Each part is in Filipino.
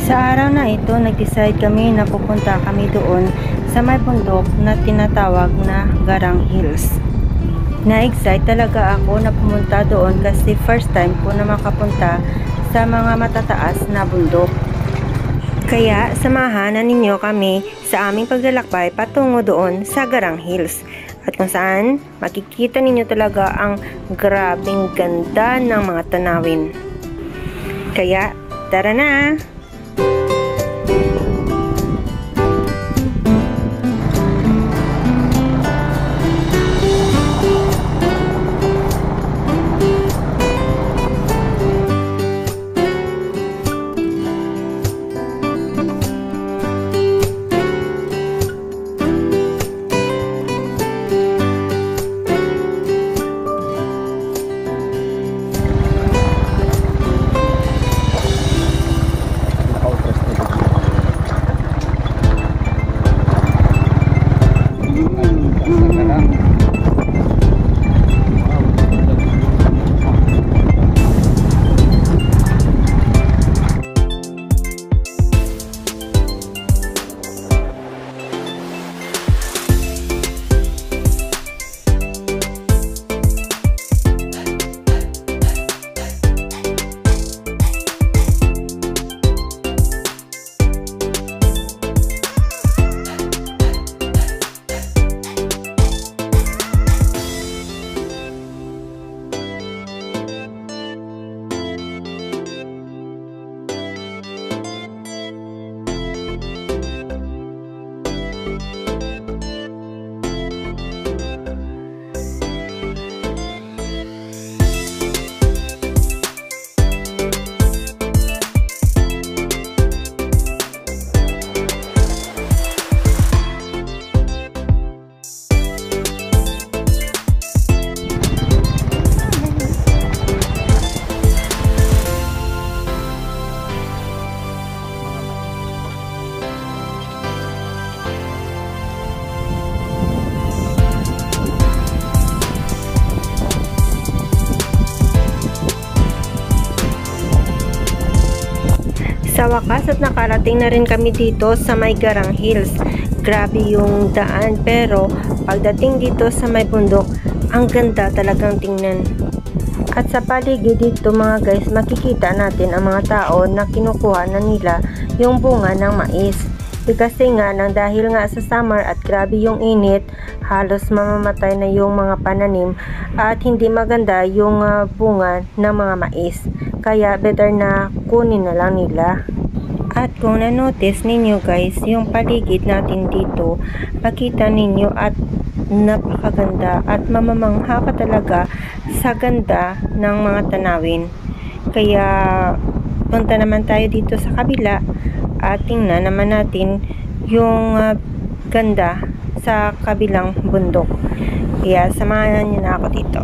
Sa araw na ito, nag-decide kami na pupunta kami doon sa may bundok na tinatawag na Garang Hills. Na-excite talaga ako na pumunta doon kasi first time ko na makapunta sa mga matataas na bundok. Kaya samahan na ninyo kami sa aming paglalakbay patungo doon sa Garang Hills. At kung saan makikita ninyo talaga ang grabing ganda ng mga tanawin. Kaya tara na! Sa wakas at nakarating na rin kami dito sa may Garang Hills. Grabe yung daan pero pagdating dito sa may bundok, ang ganda talagang tingnan. At sa paligid dito mga guys, makikita natin ang mga tao na kinukuha na nila yung bunga ng mais. Kasi nga lang dahil nga sa summer at grabe yung init, halos mamamatay na yung mga pananim at hindi maganda yung bunga ng mga mais. Kaya better na kunin na lang nila. At kung na-notice ninyo guys, yung paligid natin dito, makita ninyo at napakaganda at mamamangha ka talaga sa ganda ng mga tanawin. Kaya punta naman tayo dito sa kabila at tingnan naman natin yung ganda sa kabilang bundok. Kaya samahan niyo na ako dito.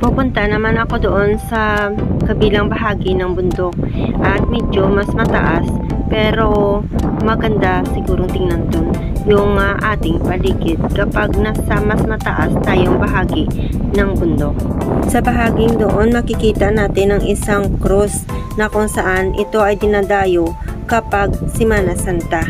Pupunta naman ako doon sa kabilang bahagi ng bundok at medyo mas mataas pero maganda sigurong tingnan doon yung ating paligid kapag nasa mas mataas tayong bahagi ng bundok. Sa bahaging doon makikita natin ang isang cross na kung saan ito ay dinadayo kapag Semana Santa.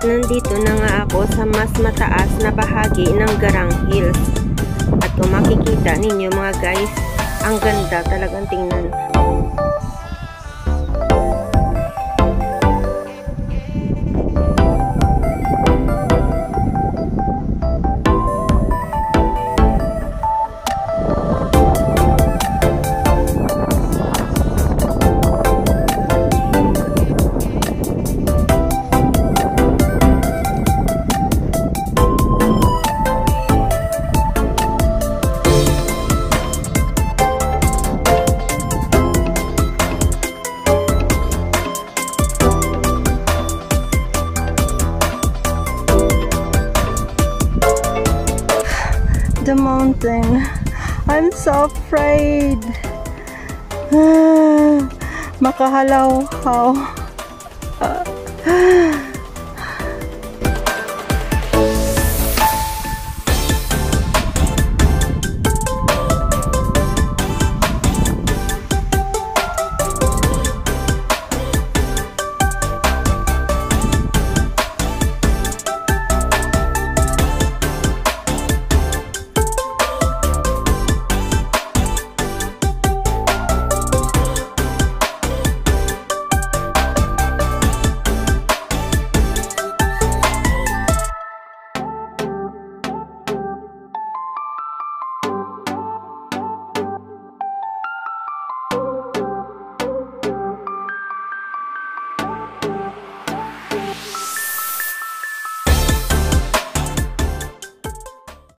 At nandito na nga ako sa mas mataas na bahagi ng Garang Hills. At kung makikita ninyo mga guys, ang ganda talagang tingnan. The mountain. I'm so afraid. Makahalawhaw.